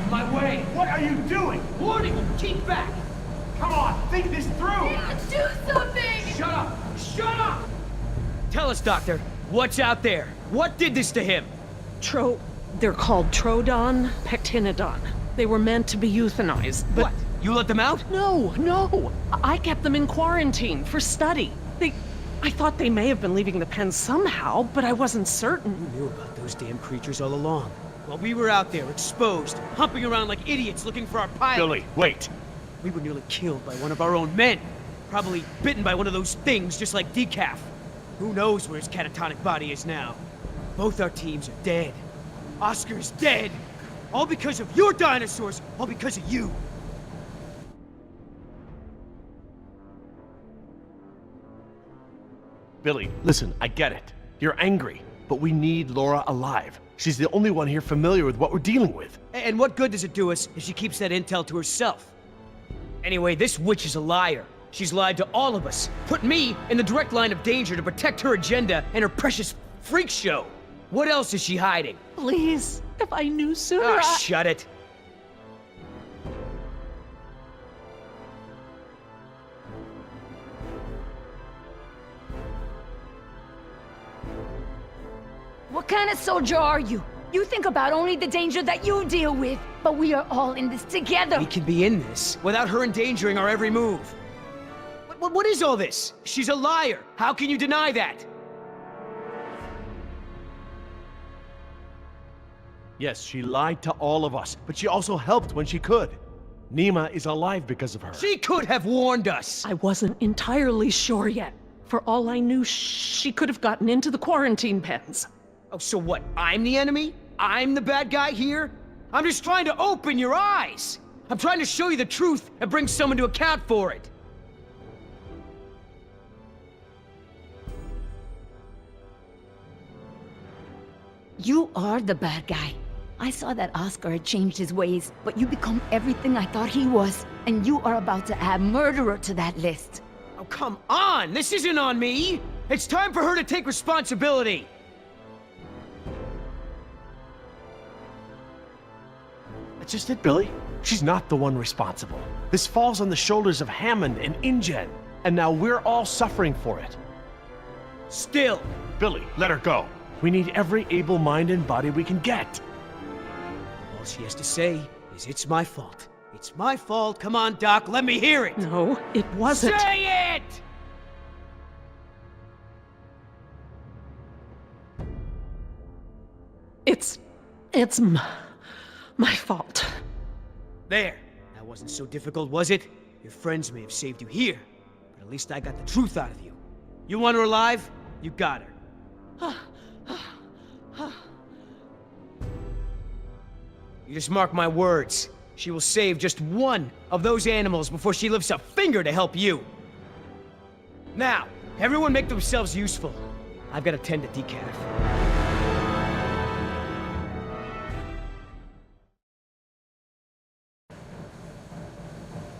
my way! What are you doing? Warning! Keep back! Come on, think this through! Do something! Shut up! Shut up! Tell us, Doctor, what's out there? What did this to him? They're called Trodon Pectinodon. They were meant to be euthanized, but... What? You let them out? No. I kept them in quarantine for study. I thought they may have been leaving the pen somehow, but I wasn't certain. You knew about those damn creatures all along. While we were out there, exposed, humping around like idiots looking for our pilot. Billy, wait. We were nearly killed by one of our own men. Probably bitten by one of those things just like Decaf. Who knows where his catatonic body is now? Both our teams are dead. Oscar's dead. All because of your dinosaurs. All because of you. Billy, listen, I get it. You're angry, but we need Laura alive. She's the only one here familiar with what we're dealing with. And what good does it do us if she keeps that intel to herself? Anyway, this witch is a liar. She's lied to all of us. Put me in the direct line of danger to protect her agenda and her precious freak show. What else is she hiding? Please, if I knew sooner, Ah, shut it. What kind of soldier are you? You think about only the danger that you deal with, but we are all in this together. We can be in this without her endangering our every move. What is all this? She's a liar. How can you deny that? Yes, she lied to all of us, but she also helped when she could. Nima is alive because of her. She could have warned us. I wasn't entirely sure yet. For all I knew, she could have gotten into the quarantine pens. Oh, so what? I'm the enemy? I'm the bad guy here? I'm just trying to open your eyes. I'm trying to show you the truth and bring someone to account for it. You are the bad guy. I saw that Oscar had changed his ways, but you become everything I thought he was, and you are about to add murderer to that list. Oh, come on! This isn't on me! It's time for her to take responsibility! That's just it, Billy. She's not the one responsible. This falls on the shoulders of Hammond and InGen, and now we're all suffering for it. Still! Billy, let her go. We need every able mind and body we can get. All she has to say is it's my fault. It's my fault. Come on, Doc, let me hear it! No, it wasn't. Say it! It's my fault. There. That wasn't so difficult, was it? Your friends may have saved you here, but at least I got the truth out of you. You want her alive? You got her. You just mark my words. She will save just one of those animals before she lifts a finger to help you. Now, everyone make themselves useful. I've got to tend to Decaf.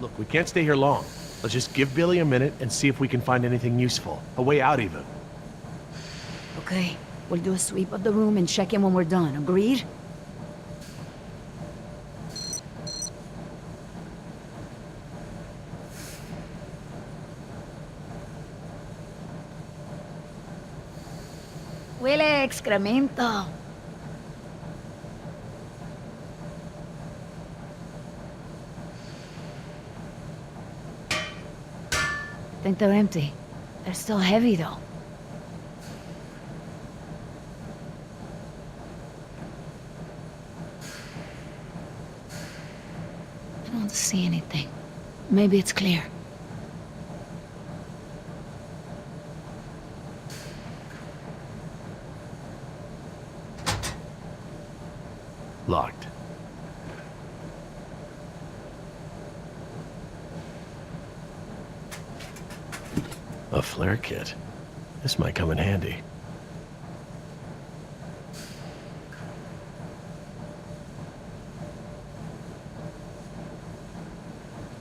Look, we can't stay here long. Let's just give Billy a minute and see if we can find anything useful. A way out, even. Okay, we'll do a sweep of the room and check in when we're done. Agreed? Huele a excremento. Think they're empty. They're still heavy, though. I don't see anything. Maybe it's clear. Locked. A flare kit. This might come in handy.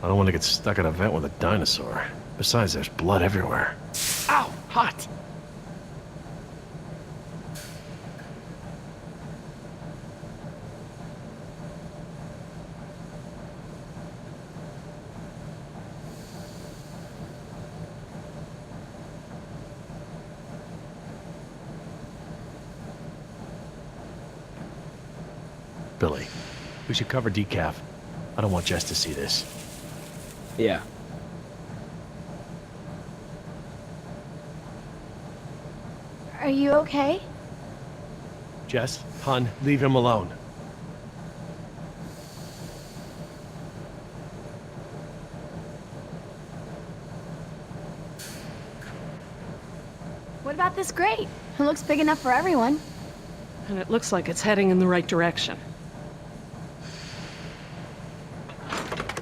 I don't want to get stuck at a vent with a dinosaur. Besides, there's blood everywhere. Ow! Hot! Billy, we should cover decaf. I don't want Jess to see this. Yeah. Are you okay? Jess, hon, leave him alone. What about this grate? It looks big enough for everyone. And it looks like it's heading in the right direction.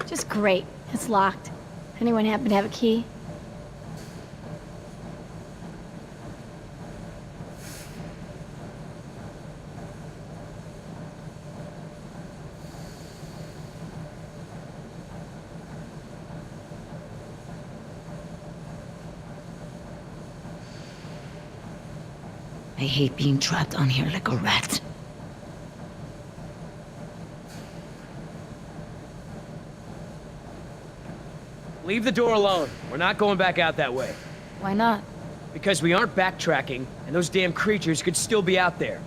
Just great. It's locked. Anyone happen to have a key? I hate being trapped on here like a rat. Leave the door alone. We're not going back out that way. Why not? Because we aren't backtracking, and those damn creatures could still be out there.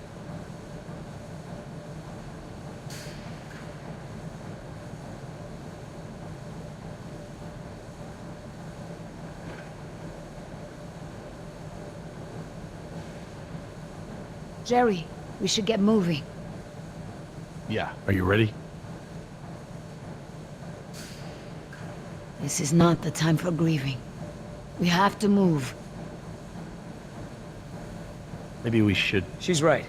Jerry, we should get moving. Yeah, are you ready? This is not the time for grieving. We have to move. Maybe we should... She's right.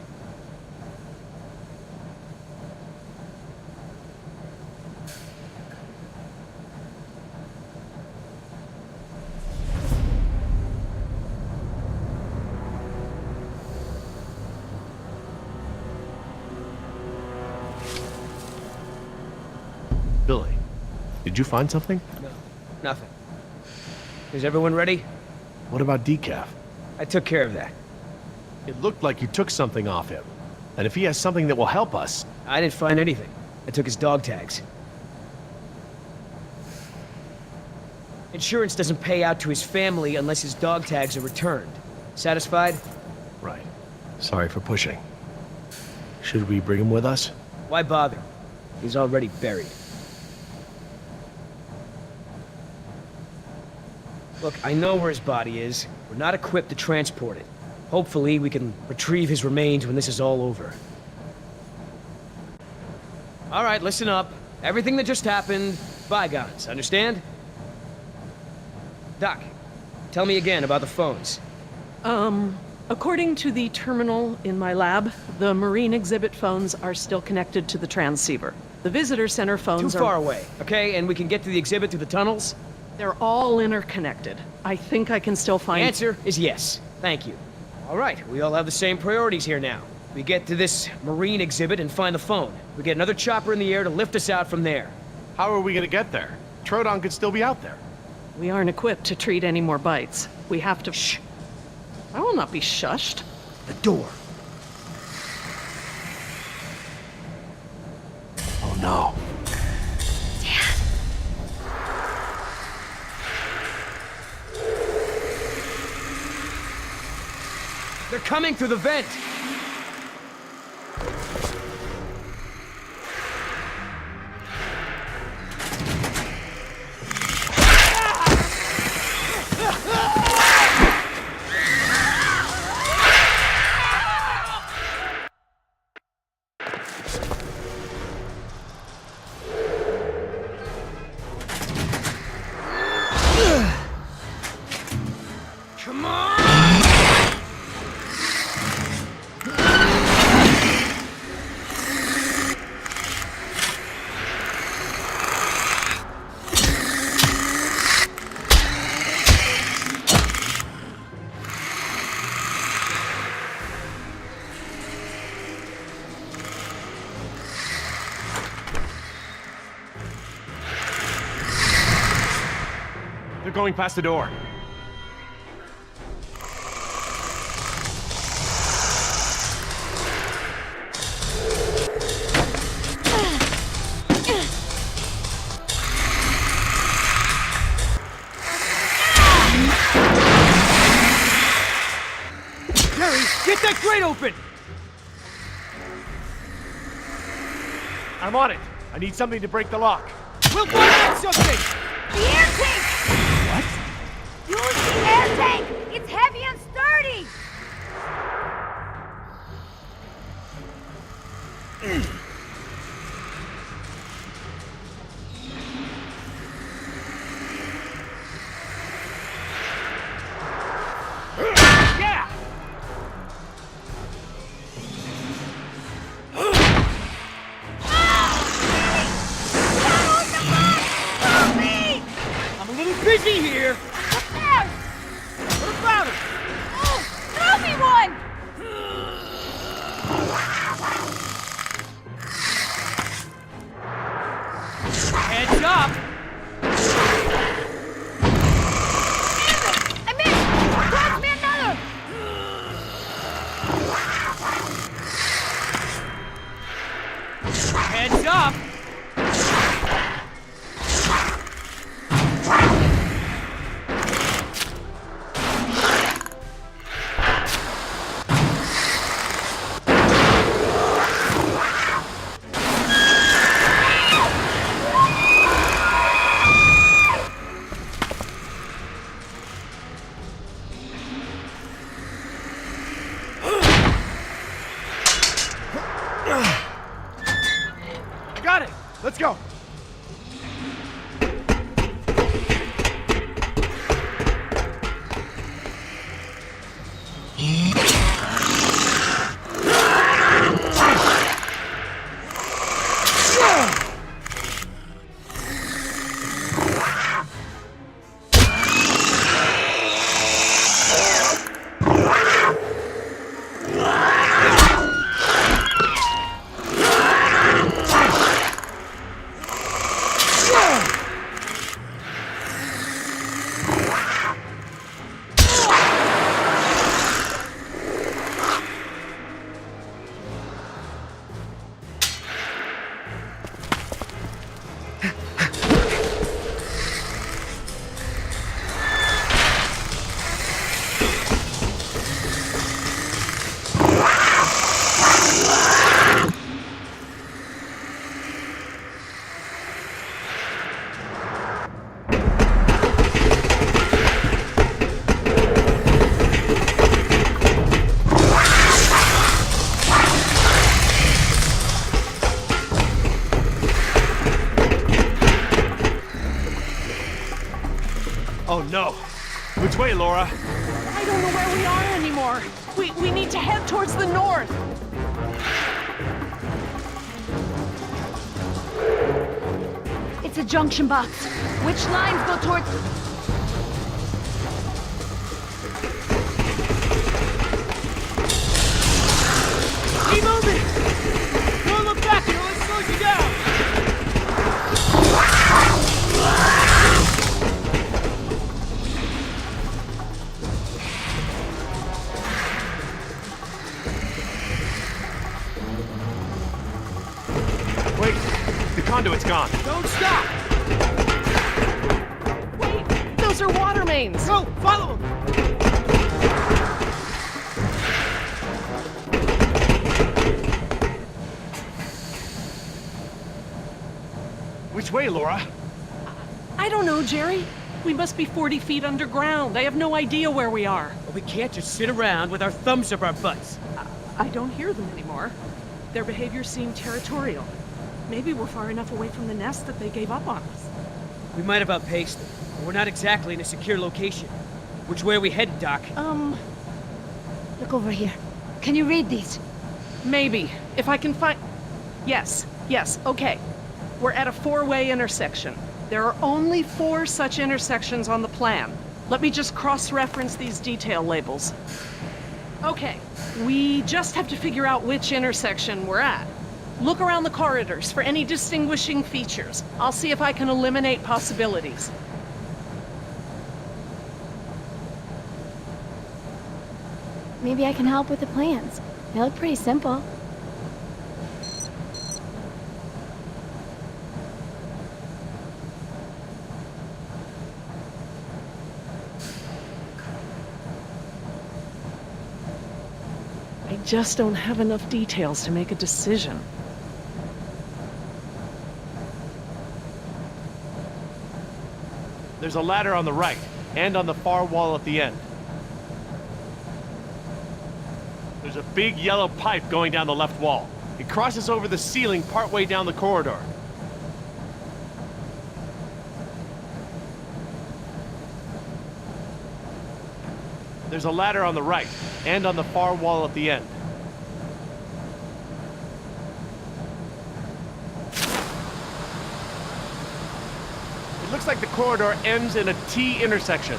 Billy, did you find something? No, nothing. Is everyone ready? What about decaf? I took care of that. It looked like you took something off him. And if he has something that will help us... I didn't find anything. I took his dog tags. Insurance doesn't pay out to his family unless his dog tags are returned. Satisfied? Right. Sorry for pushing. Should we bring him with us? Why bother? He's already buried. Look, I know where his body is. We're not equipped to transport it. Hopefully, we can retrieve his remains when this is all over. All right, listen up. Everything that just happened, bygones, understand? Doc, tell me again about the phones. According to the terminal in my lab, the marine exhibit phones are still connected to the transceiver. The visitor center phones Too far away, okay? And we can get to the exhibit through the tunnels? They're all interconnected. I think I can still The find... answer is yes. Thank you. All right, we all have the same priorities here now. We get to this marine exhibit and find the phone. We get another chopper in the air to lift us out from there. How are we gonna get there? Troodon could still be out there. We aren't equipped to treat any more bites. We have to... Shh. I will not be shushed. The door. Oh no. They're coming through the vent! Come on! They're going past the door. Jerry, get that grate open! I'm on it. I need something to break the lock. We'll find something! The air tank! What? Use the air tank! It's heavy and sturdy! Yeah! I'm a little busy here! There! What about him? Oh, throw me one! Heads up! I missed! Toss me another! Heads up! Got it! Let's go! Oh no! Which way, Laura? I don't know where we are anymore. We need to head towards the north. It's a junction box. Which lines go towards... Keep moving! Don't look back, or it slows you down! Wait, the conduit's gone. Don't stop! Wait, those are water mains. Go, follow him! Which way, Laura? I don't know, Jerry. We must be 40 feet underground. I have no idea where we are. But we can't just sit around with our thumbs up our butts. I don't hear them anymore. Their behavior seemed territorial. Maybe we're far enough away from the nest that they gave up on us. We might have outpaced them, but we're not exactly in a secure location. Which way are we headed, Doc? Look over here. Can you read these? Maybe. If I can find... Yes, okay. We're at a 4-way intersection. There are only 4 such intersections on the plan. Let me just cross-reference these detail labels. Okay, we just have to figure out which intersection we're at. Look around the corridors for any distinguishing features. I'll see if I can eliminate possibilities. Maybe I can help with the plans. They look pretty simple. I just don't have enough details to make a decision. There's a ladder on the right, and on the far wall at the end. There's a big yellow pipe going down the left wall. It crosses over the ceiling partway down the corridor. There's a ladder on the right, and on the far wall at the end. It looks like the corridor ends in a T intersection.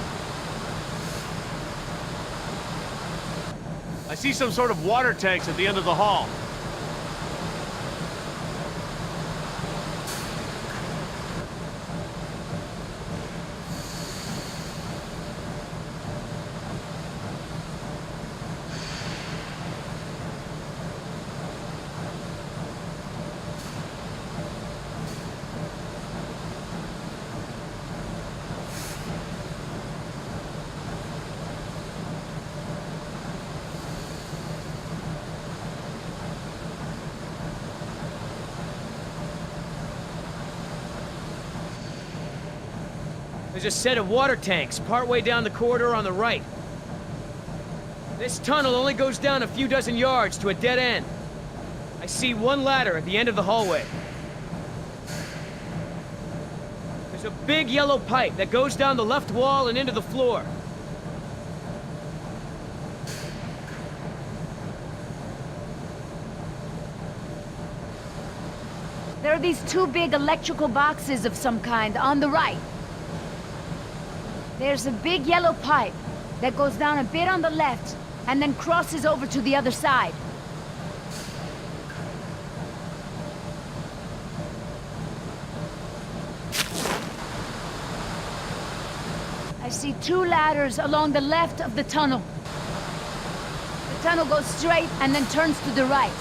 I see some sort of water tanks at the end of the hall. There's a set of water tanks partway down the corridor on the right. This tunnel only goes down a few dozen yards to a dead end. I see one ladder at the end of the hallway. There's a big yellow pipe that goes down the left wall and into the floor. There are these two big electrical boxes of some kind on the right. There's a big yellow pipe that goes down a bit on the left and then crosses over to the other side. I see two ladders along the left of the tunnel. The tunnel goes straight and then turns to the right.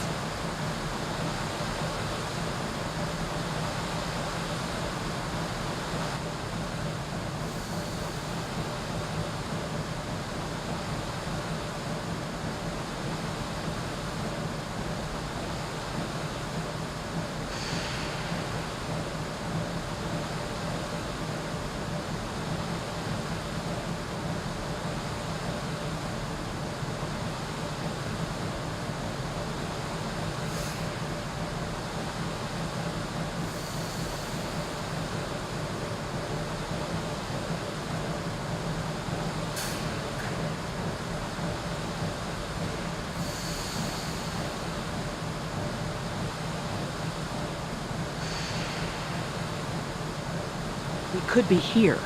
We could be here.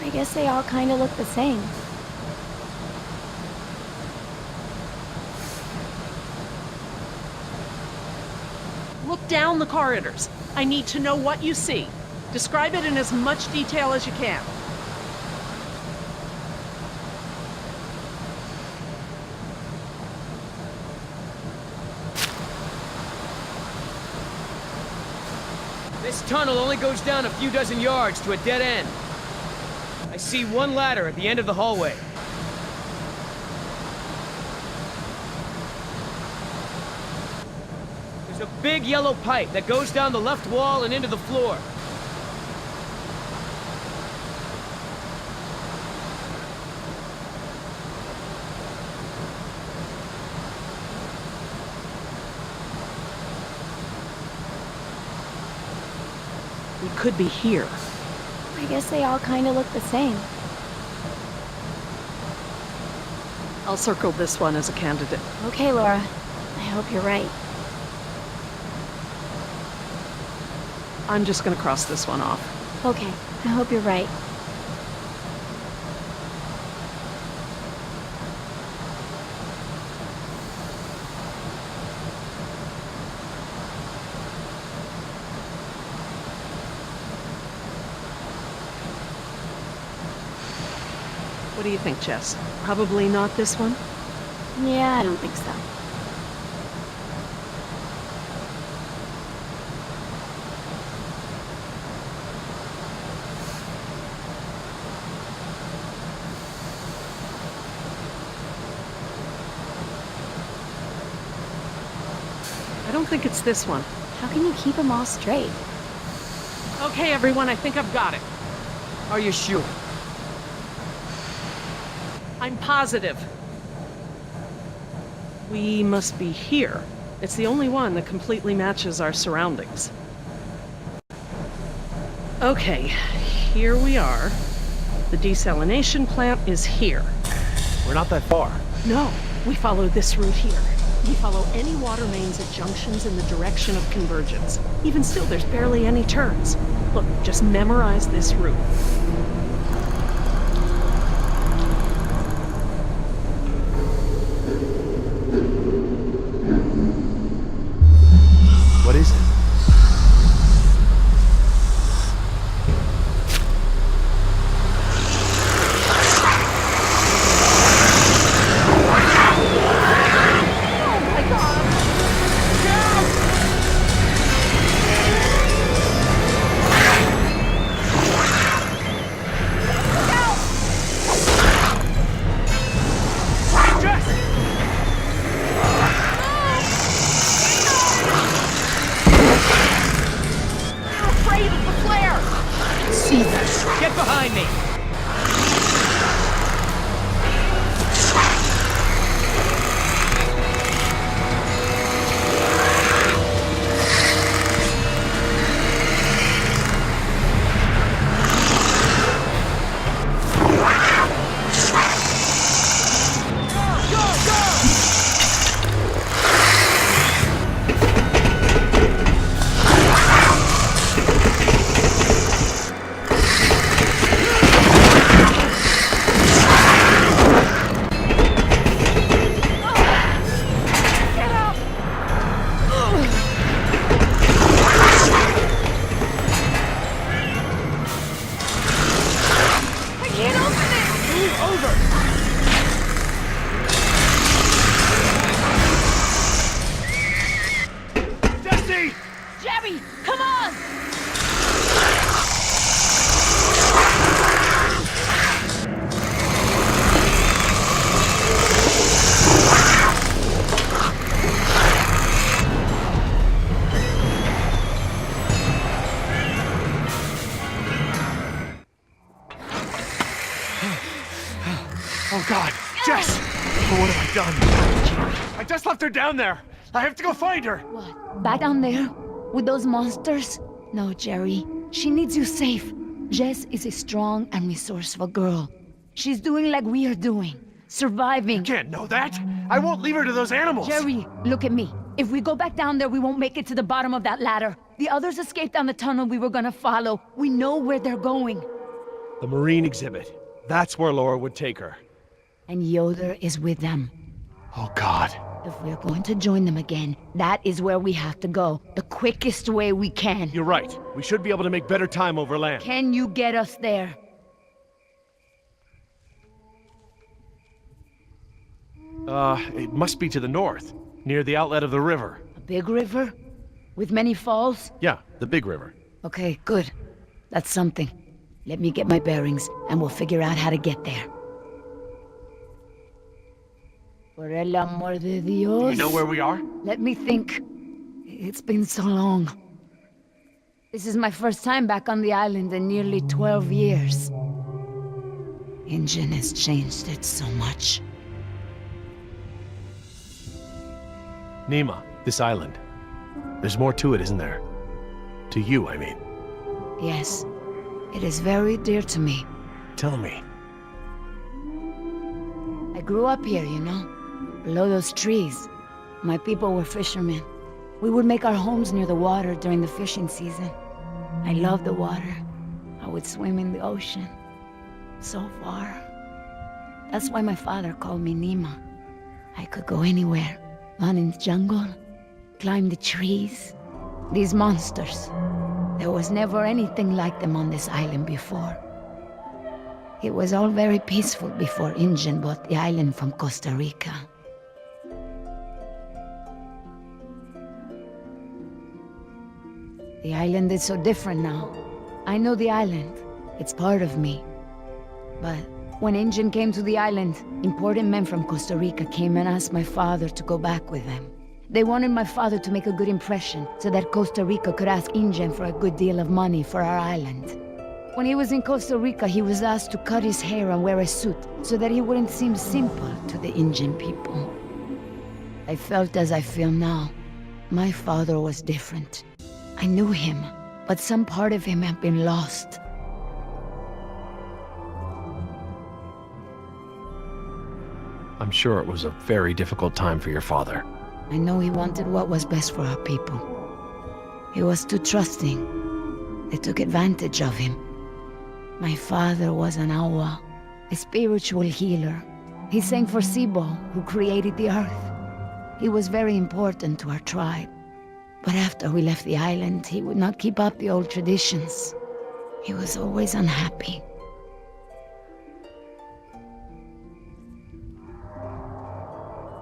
I guess they all kind of look the same. Look down the corridors. I need to know what you see. Describe it in as much detail as you can. This tunnel only goes down a few dozen yards to a dead end. I see one ladder at the end of the hallway. There's a big yellow pipe that goes down the left wall and into the floor. We could be here. I guess they all kind of look the same. I'll circle this one as a candidate. Okay, Laura. I hope you're right. I'm just gonna cross this one off. Okay, I hope you're right. What do you think, Jess? Probably not this one? Yeah, I don't think so. I don't think it's this one. How can you keep them all straight? Okay, everyone, I think I've got it. Are you sure? I'm positive. We must be here. It's the only one that completely matches our surroundings. Okay, here we are. The desalination plant is here. We're not that far. No, we follow this route here. We follow any water mains at junctions in the direction of convergence. Even still, there's barely any turns. Look, just memorize this route. What is it? Get behind me! Jerry, come on! Oh God, Jess! What have I done? I just left her down there. I have to go find her. What? Back down there? With those monsters? No, Jerry. She needs you safe. Jess is a strong and resourceful girl. She's doing like we are doing. Surviving. You can't know that. I won't leave her to those animals. Jerry, look at me. If we go back down there, we won't make it to the bottom of that ladder. The others escaped down the tunnel we were gonna follow. We know where they're going. The marine exhibit. That's where Laura would take her. And Yoder is with them. Oh God. If we're going to join them again, that is where we have to go. The quickest way we can. You're right. We should be able to make better time over land. Can you get us there? It must be to the north, near the outlet of the river. A big river? With many falls? Yeah, the big river. Okay, good. That's something. Let me get my bearings, and we'll figure out how to get there. Por el amor de Dios. You know where we are? Let me think. It's been so long. This is my first time back on the island in nearly 12 years. Ingen has changed it so much. Nima, this island. There's more to it, isn't there? To you, I mean. Yes, it is very dear to me. Tell me. I grew up here, you know, below those trees. My people were fishermen. We would make our homes near the water during the fishing season. I loved the water. I would swim in the ocean. So far. That's why my father called me Nima. I could go anywhere. Run in the jungle, climb the trees. These monsters. There was never anything like them on this island before. It was all very peaceful before Ingen bought the island from Costa Rica. The island is so different now. I know the island. It's part of me. But when Ingen came to the island, important men from Costa Rica came and asked my father to go back with them. They wanted my father to make a good impression so that Costa Rica could ask Ingen for a good deal of money for our island. When he was in Costa Rica, he was asked to cut his hair and wear a suit so that he wouldn't seem simple to the Indian people. I felt as I feel now. My father was different. I knew him, but some part of him had been lost. I'm sure it was a very difficult time for your father. I know he wanted what was best for our people. He was too trusting. They took advantage of him. My father was an awa, a spiritual healer. He sang for Sibo, who created the earth. He was very important to our tribe. But after we left the island, he would not keep up the old traditions. He was always unhappy.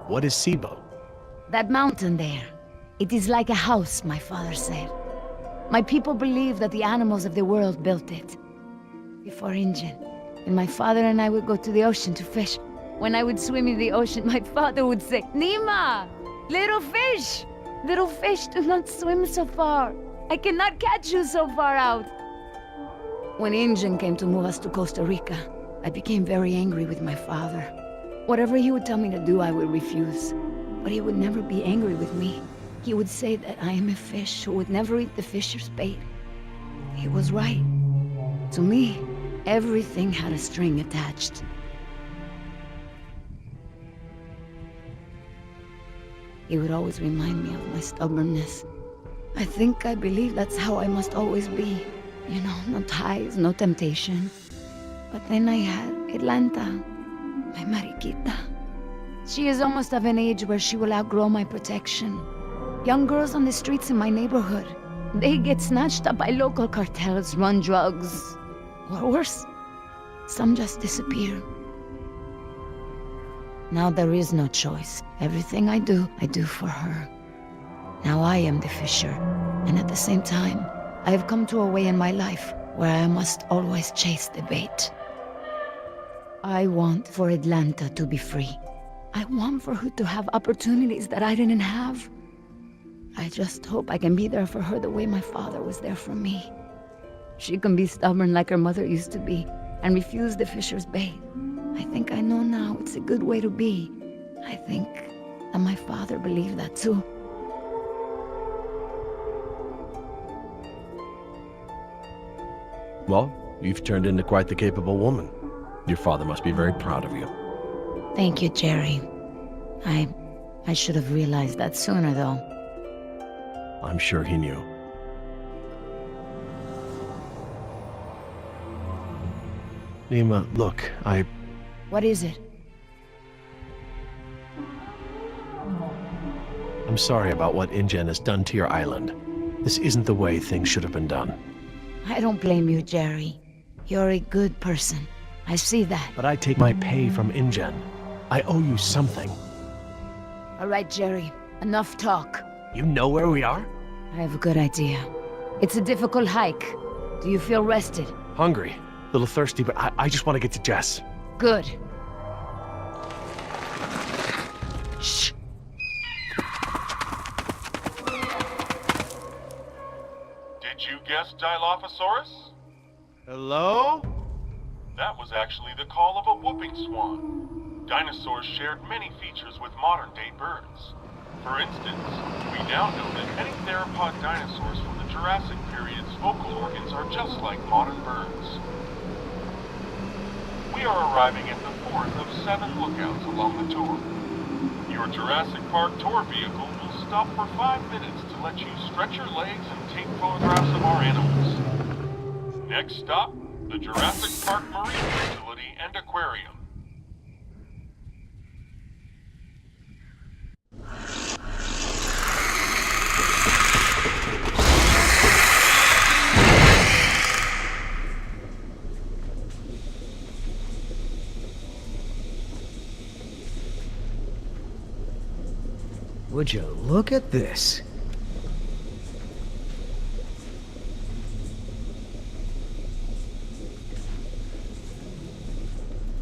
What is Sibo? That mountain there. It is like a house, my father said. My people believe that the animals of the world built it. Before Injun, and my father and I would go to the ocean to fish. When I would swim in the ocean, my father would say, Nima! Little fish! Little fish, do not swim so far. I cannot catch you so far out. When Injun came to move us to Costa Rica, I became very angry with my father. Whatever he would tell me to do, I would refuse. But he would never be angry with me. He would say that I am a fish who would never eat the fisher's bait. He was right. To me, everything had a string attached. He would always remind me of my stubbornness. I think I believe that's how I must always be. You know, no ties, no temptation. But then I had Atlanta, my mariquita. She is almost of an age where she will outgrow my protection. Young girls on the streets in my neighborhood, they get snatched up by local cartels, run drugs. Or worse, some just disappear. Now there is no choice. Everything I do for her. Now I am the fisher, and at the same time, I have come to a way in my life where I must always chase the bait. I want for Atlanta to be free. I want for her to have opportunities that I didn't have. I just hope I can be there for her the way my father was there for me. She can be stubborn like her mother used to be, and refuse the fisher's bait. I think I know now it's a good way to be. I think that my father believed that too. Well, you've turned into quite the capable woman. Your father must be very proud of you. Thank you, Jerry. I should have realized that sooner, though. I'm sure he knew. Nima, look, What is it? I'm sorry about what InGen has done to your island. This isn't the way things should have been done. I don't blame you, Jerry. You're a good person. I see that. But I take my pay from InGen. I owe you something. All right, Jerry. Enough talk. You know where we are? I have a good idea. It's a difficult hike. Do you feel rested? Hungry. A little thirsty, but I just want to get to Jess. Good. Shh. Did you guess Dilophosaurus? Hello? That was actually the call of a whooping swan. Dinosaurs shared many features with modern-day birds. For instance, we now know that any theropod dinosaurs from the Jurassic period's vocal organs are just like modern birds. We are arriving at the fourth of 7 lookouts along the tour. Your Jurassic Park tour vehicle will stop for 5 minutes to let you stretch your legs and take photographs of our animals. Next stop, the Jurassic Park Marine Facility and Aquarium. Would you look at this?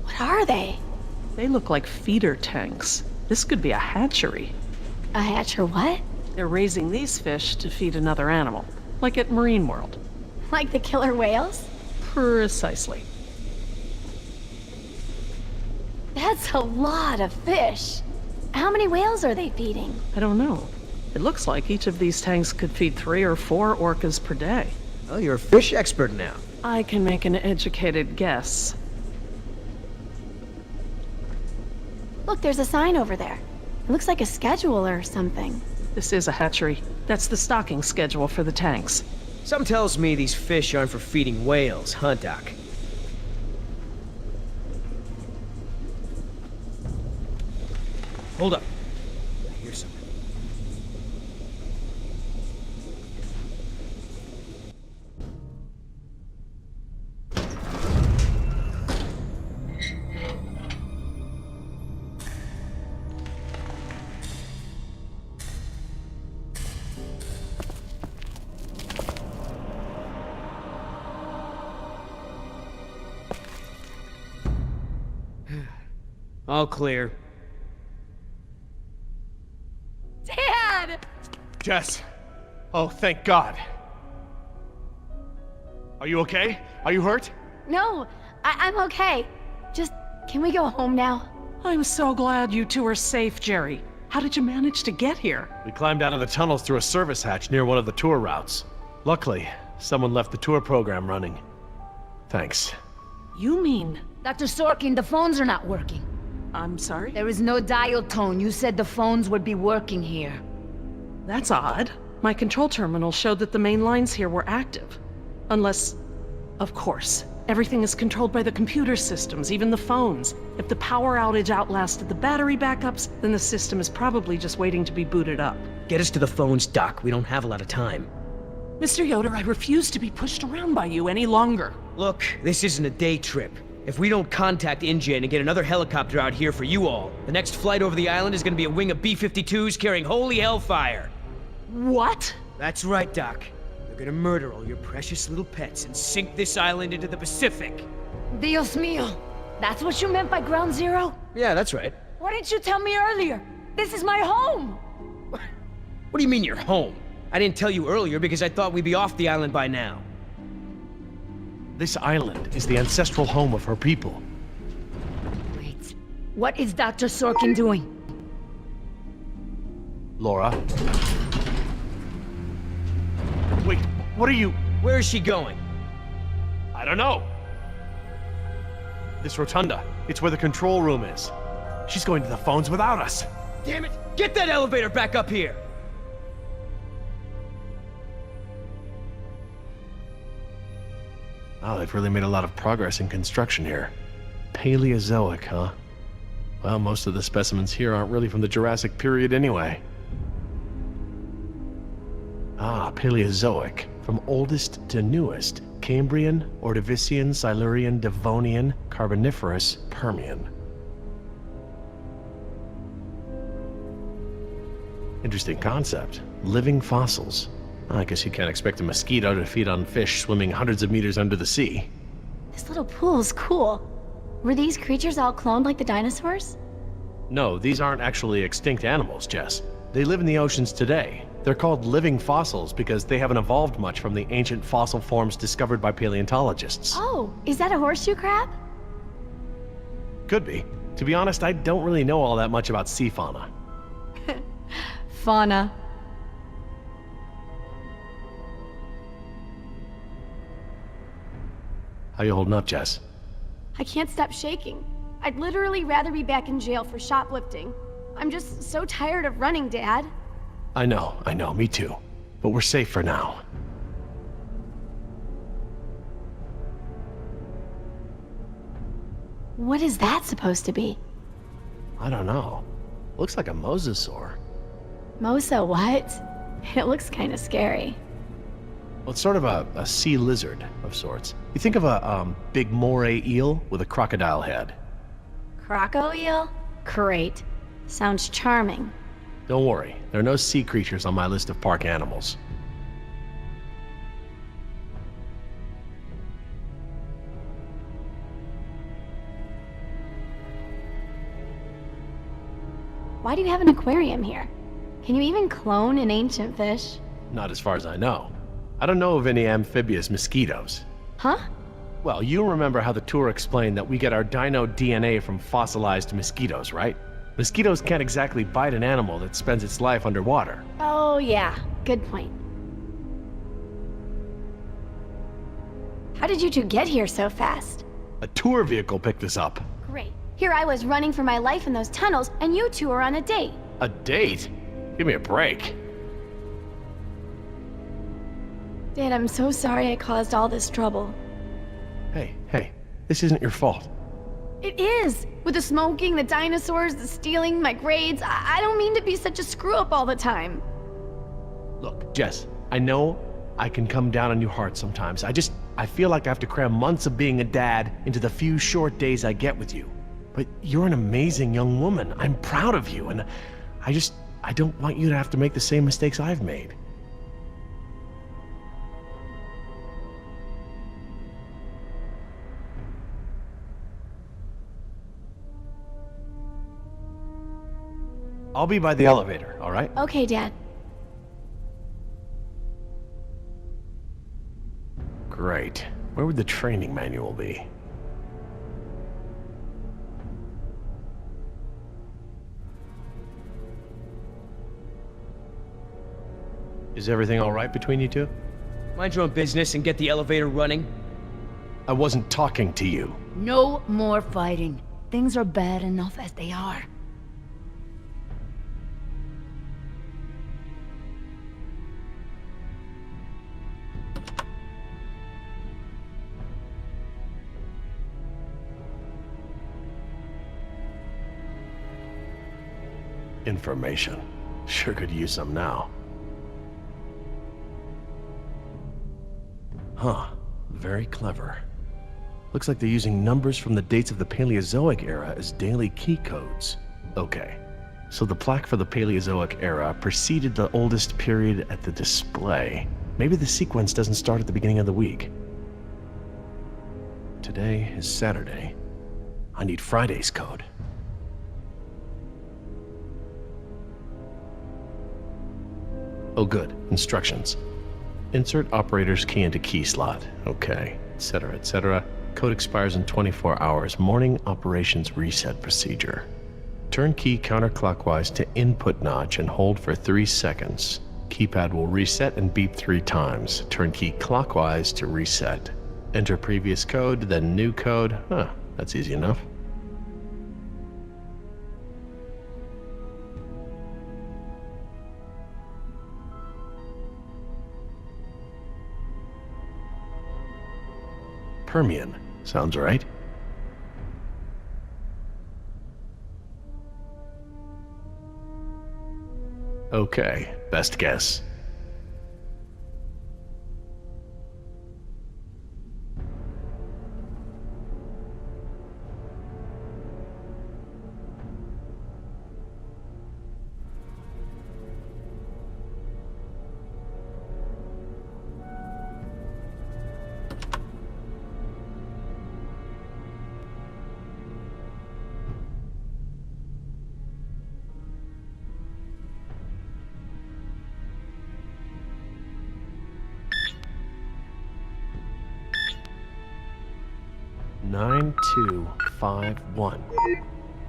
What are they? They look like feeder tanks. This could be a hatchery. A hatcher what? They're raising these fish to feed another animal, like at Marine World. Like the killer whales? Precisely. That's a lot of fish. How many whales are they feeding? I don't know. It looks like each of these tanks could feed 3 or 4 orcas per day. Well, you're a fish expert now. I can make an educated guess. Look, there's a sign over there. It looks like a schedule or something. This is a hatchery. That's the stocking schedule for the tanks. Something tells me these fish aren't for feeding whales, huh, Doc? Hold up. I hear something. All clear. Dad! Jess! Oh, thank God. Are you okay? Are you hurt? No, I'm okay. Just, can we go home now? I'm so glad you two are safe, Jerry. How did you manage to get here? We climbed out of the tunnels through a service hatch near one of the tour routes. Luckily, someone left the tour program running. Thanks. You mean... Dr. Sorkin, the phones are not working. I'm sorry? There is no dial tone. You said the phones would be working here. That's odd. My control terminal showed that the main lines here were active. Unless... Of course. Everything is controlled by the computer systems, even the phones. If the power outage outlasted the battery backups, then the system is probably just waiting to be booted up. Get us to the phones, Doc. We don't have a lot of time. Mr. Yoder, I refuse to be pushed around by you any longer. Look, this isn't a day trip. If we don't contact InGen and get another helicopter out here for you all, the next flight over the island is gonna be a wing of B-52s carrying holy hellfire. What? That's right, Doc. They're gonna murder all your precious little pets and sink this island into the Pacific. Dios mío. That's what you meant by Ground Zero? Yeah, that's right. Why didn't you tell me earlier? This is my home! What do you mean you're home? I didn't tell you earlier because I thought we'd be off the island by now. This island is the ancestral home of her people. Wait. What is Dr. Sorkin doing? Laura? Wait, what are you... Where is she going? I don't know. This rotunda. It's where the control room is. She's going to the phones without us. Damn it! Get that elevator back up here! Oh, they've really made a lot of progress in construction here. Paleozoic, huh? Well, most of the specimens here aren't really from the Jurassic period anyway. Ah, Paleozoic. From oldest to newest. Cambrian, Ordovician, Silurian, Devonian, Carboniferous, Permian. Interesting concept. Living fossils. I guess you can't expect a mosquito to feed on fish swimming hundreds of meters under the sea. This little pool's cool. Were these creatures all cloned like the dinosaurs? No, these aren't actually extinct animals, Jess. They live in the oceans today. They're called living fossils because they haven't evolved much from the ancient fossil forms discovered by paleontologists. Oh, is that a horseshoe crab? Could be. To be honest, I don't really know all that much about sea fauna. Fauna. How you holding up, Jess? I can't stop shaking. I'd literally rather be back in jail for shoplifting. I'm just so tired of running, Dad. I know, me too. But we're safe for now. What is that supposed to be? I don't know. Looks like a mosasaur. Mosa what? It looks kind of scary. Well, it's sort of a sea lizard of sorts. You think of a big moray eel with a crocodile head. Croco eel? Great. Sounds charming. Don't worry, there are no sea creatures on my list of park animals. Why do you have an aquarium here? Can you even clone an ancient fish? Not as far as I know. I don't know of any amphibious mosquitoes. Huh? Well, you remember how the tour explained that we get our dino DNA from fossilized mosquitoes, right? Mosquitoes can't exactly bite an animal that spends its life underwater. Oh, yeah. Good point. How did you two get here so fast? A tour vehicle picked us up. Great. Here I was running for my life in those tunnels, and you two are on a date. A date? Give me a break. Dad, I'm so sorry I caused all this trouble. Hey, this isn't your fault. It is! With the smoking, the dinosaurs, the stealing, my grades, I don't mean to be such a screw-up all the time. Look, Jess, I know I can come down on you hard sometimes. I feel like I have to cram months of being a dad into the few short days I get with you. But you're an amazing young woman. I'm proud of you, and I don't want you to have to make the same mistakes I've made. I'll be by the elevator, all right? Okay, Dad. Great. Where would the training manual be? Is everything all right between you two? Mind your own business and get the elevator running. I wasn't talking to you. No more fighting. Things are bad enough as they are. Information. Sure could use some now. Huh. Very clever. Looks like they're using numbers from the dates of the Paleozoic era as daily key codes. Okay. So the plaque for the Paleozoic era preceded the oldest period at the display. Maybe the sequence doesn't start at the beginning of the week. Today is Saturday. I need Friday's code. Oh good, instructions. Insert operator's key into key slot. Okay, etc., etc. Code expires in 24 hours. Morning operations reset procedure. Turn key counterclockwise to input notch and hold for 3 seconds. Keypad will reset and beep 3 times. Turn key clockwise to reset. Enter previous code, then new code. Huh, that's easy enough. Permian. Sounds right. Okay, best guess. Nine, 2, 5, 1.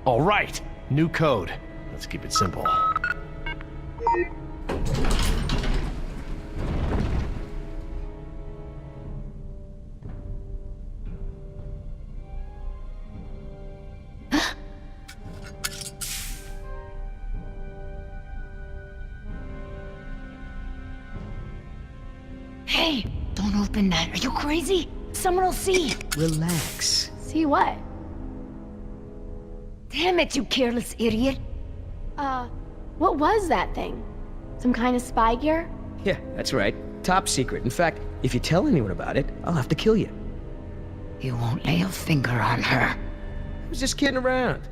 All right, new code. Let's keep it simple. Hey, don't open that. Are you crazy? Someone will see. Relax. See what? Damn it, you careless idiot. What was that thing? Some kind of spy gear? Yeah, that's right. Top secret. In fact, if you tell anyone about it, I'll have to kill you. You won't lay a finger on her. I was just kidding around.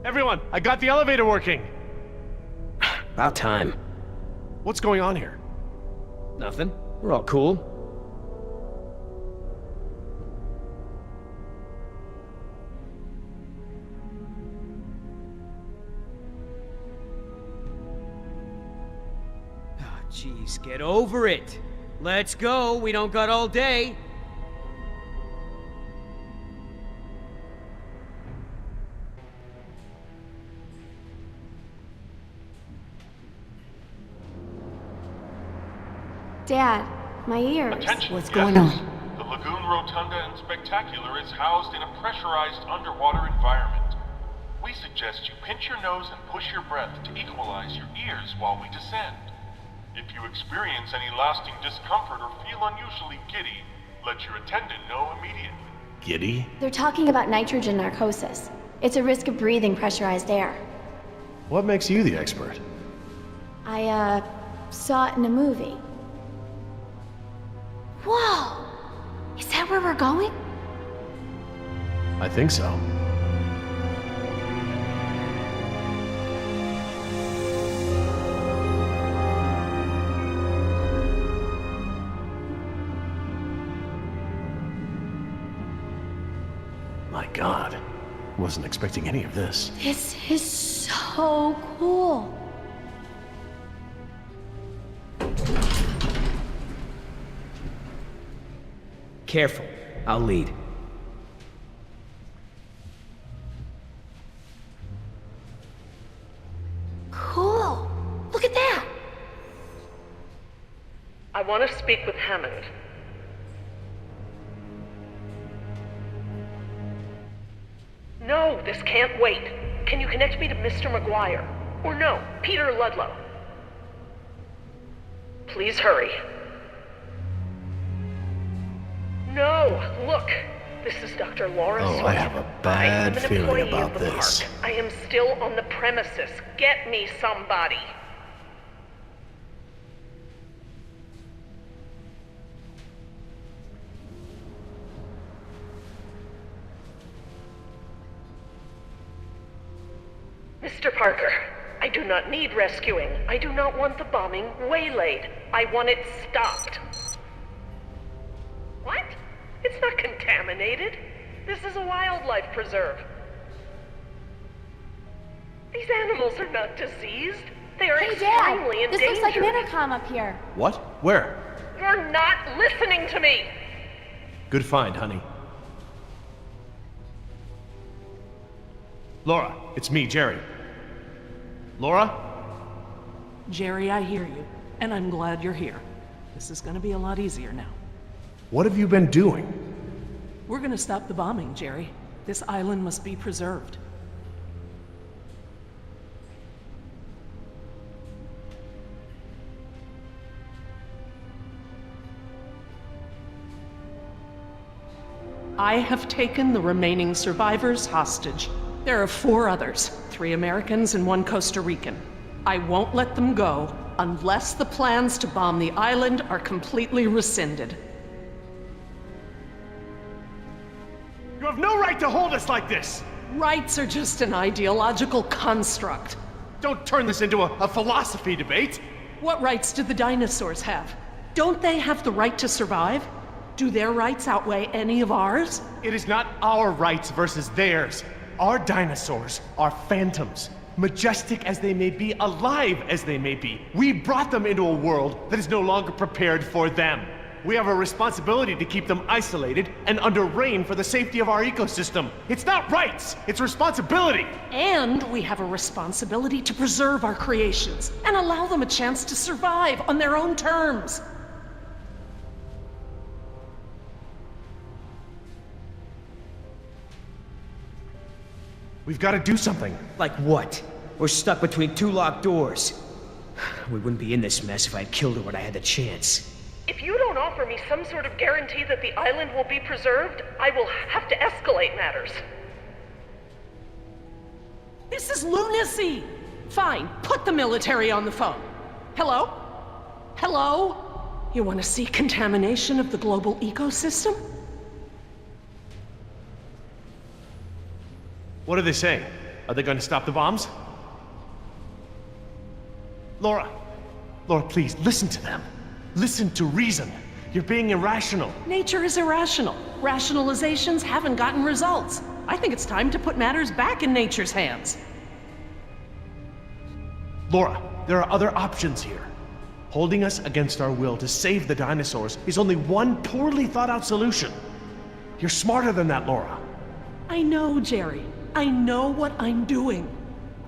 Everyone, I got the elevator working. About time. What's going on here? Nothing. We're all cool. Jeez, get over it. Let's go. We don't got all day. Dad, my ears. Attention, What's guests. going on? The Lagoon Rotunda and Spectacular is housed in a pressurized underwater environment. We suggest you pinch your nose and push your breath to equalize your ears while we descend. If you experience any lasting discomfort or feel unusually giddy, let your attendant know immediately. Giddy? They're talking about nitrogen narcosis. It's a risk of breathing pressurized air. What makes you the expert? I, saw it in a movie. Whoa! Is that where we're going? I think so. My God. Wasn't expecting any of this. This is so cool. Careful. I'll lead. Cool. Look at that. I want to speak with Hammond. No, this can't wait. Can you connect me to Mr. McGuire? Or no, Peter Ludlow? Please hurry. No, look. This is Dr. Laura Oh, Sawyer. I have a bad I am an feeling employee about of the this. park. I am still on the premises. Get me somebody. Mr. Parker, I do not need rescuing. I do not want the bombing waylaid. I want it stopped. What? It's not contaminated. This is a wildlife preserve. These animals are not diseased. They are Hey, Dad. extremely This endangered. looks like an intercom up here. What? Where? You're not listening to me. Good find, honey. Laura, it's me, Jerry. Laura? Jerry, I hear you, and I'm glad you're here. This is gonna be a lot easier now. What have you been doing? We're gonna stop the bombing, Jerry. This island must be preserved. I have taken the remaining survivors hostage. There are 4 others, 3 Americans and 1 Costa Rican. I won't let them go unless the plans to bomb the island are completely rescinded. You have no right to hold us like this! Rights are just an ideological construct. Don't turn this into a philosophy debate! What rights do the dinosaurs have? Don't they have the right to survive? Do their rights outweigh any of ours? It is not our rights versus theirs. Our dinosaurs are phantoms. Majestic as they may be, alive as they may be. We brought them into a world that is no longer prepared for them. We have a responsibility to keep them isolated and under rein for the safety of our ecosystem. It's not rights, it's responsibility. And we have a responsibility to preserve our creations and allow them a chance to survive on their own terms. We've got to do something. Like what? We're stuck between 2 locked doors. We wouldn't be in this mess if I'd killed her when I had the chance. If you don't offer me some sort of guarantee that the island will be preserved, I will have to escalate matters. This is lunacy! Fine, put the military on the phone. Hello? Hello? You want to see contamination of the global ecosystem? What are they saying? Are they going to stop the bombs? Laura, please, listen to them. Listen to reason. You're being irrational. Nature is irrational. Rationalizations haven't gotten results. I think it's time to put matters back in nature's hands. Laura, there are other options here. Holding us against our will to save the dinosaurs is only one poorly thought out solution. You're smarter than that, Laura. I know, Jerry. I know what I'm doing.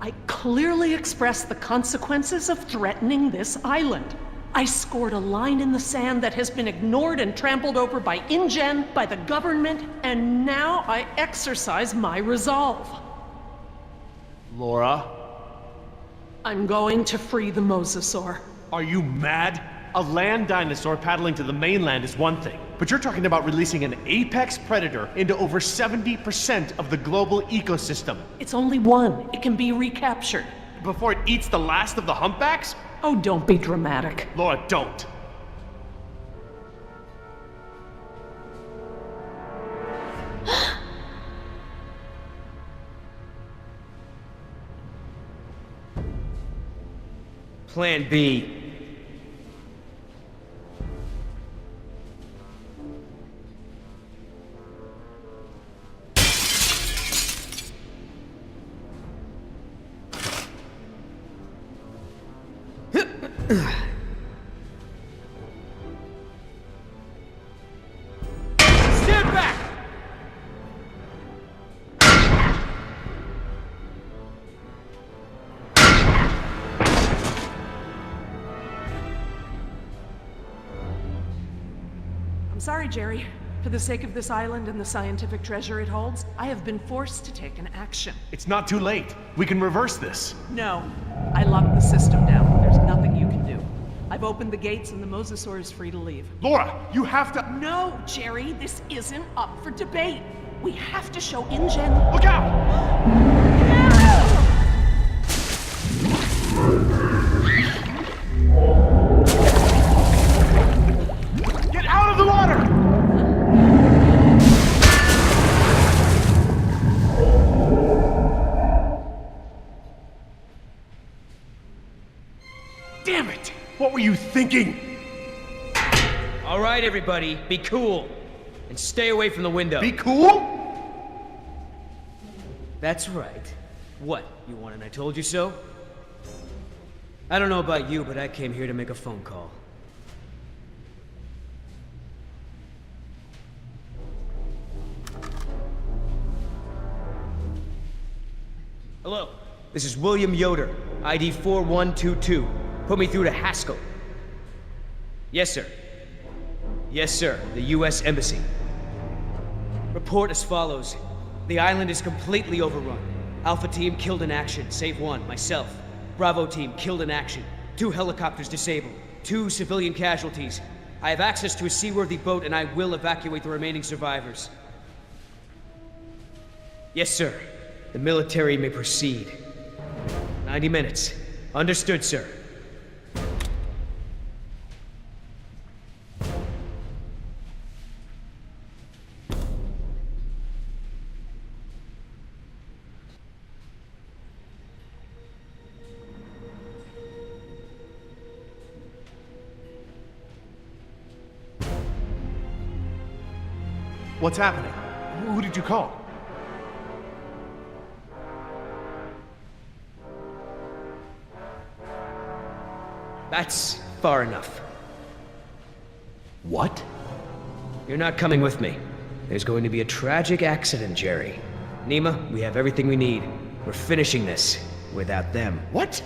I clearly expressed the consequences of threatening this island. I scored a line in the sand that has been ignored and trampled over by InGen, by the government, and now I exercise my resolve. Laura, I'm going to free the mosasaur. are you mad? A land dinosaur paddling to the mainland is one thing, but you're talking about releasing an apex predator into over 70% of the global ecosystem It's only one. It can be recaptured. before it eats the last of the humpbacks? Oh, don't be dramatic. Laura, don't. Plan B. Stand back! I'm sorry, Jerry. For the sake of this island and the scientific treasure it holds, I have been forced to take an action. It's not too late. We can reverse this. No. I locked the system down. There's nothing you can do. I've opened the gates and the mosasaur is free to leave. Laura, you have to... No, Jerry, this isn't up for debate. We have to show InGen... Look out! Get out of the water! Damn it! What were you thinking? All right, everybody, be cool. And stay away from the window. Be cool? That's right. What, you want an I told you so? I don't know about you, but I came here to make a phone call. Hello, this is William Yoder, ID 4122. Put me through to Haskell. Yes, sir. Yes, sir, the U.S. Embassy. Report as follows. The island is completely overrun. Alpha team killed in action, save one, myself. Bravo team killed in action. 2 helicopters disabled. 2 civilian casualties. I have access to a seaworthy boat and I will evacuate the remaining survivors. Yes, sir. The military may proceed. 90 minutes. Understood, sir. What's happening? Who did you call? That's far enough. What? You're not coming with me. There's going to be a tragic accident, Jerry. Nima, we have everything we need. We're finishing this without them. What?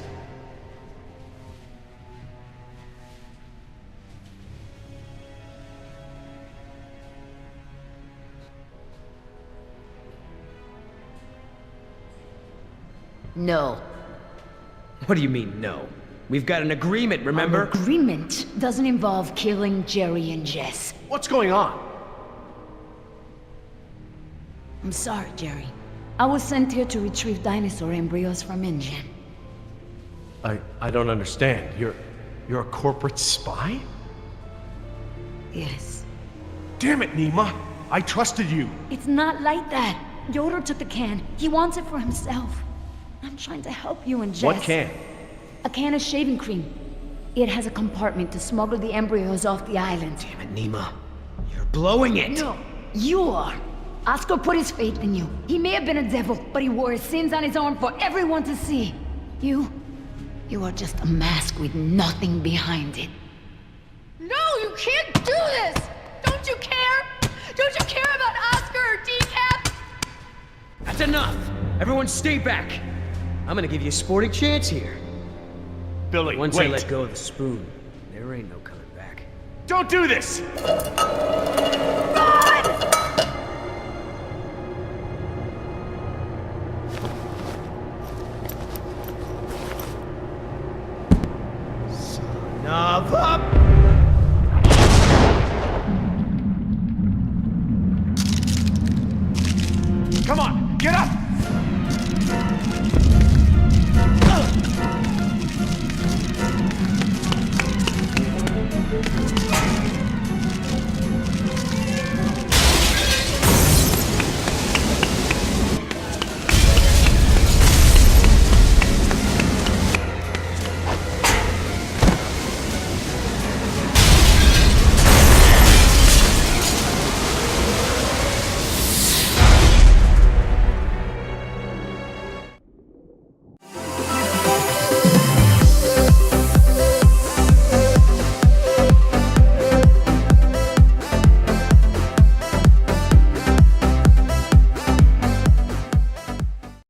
No. What do you mean, no? We've got an agreement, remember? An agreement doesn't involve killing Jerry and Jess. What's going on? I'm sorry, Jerry. I was sent here to retrieve dinosaur embryos from InGen. I don't understand. You're a corporate spy? Yes. Damn it, Nima. I trusted you. It's not like that. Yoder took the can. He wants it for himself. I'm trying to help you and Jess. What can? A can of shaving cream. It has a compartment to smuggle the embryos off the island. Damn it, Nima. You're blowing it! No, you are. Oscar put his faith in you. He may have been a devil, but he wore his sins on his arm for everyone to see. You are just a mask with nothing behind it. No, you can't do this! Don't you care? Don't you care about Oscar or Decaf? That's enough! Everyone stay back! I'm gonna give you a sporting chance here. Billy, Once wait. I let go of the spoon, There ain't no coming back. Don't do this!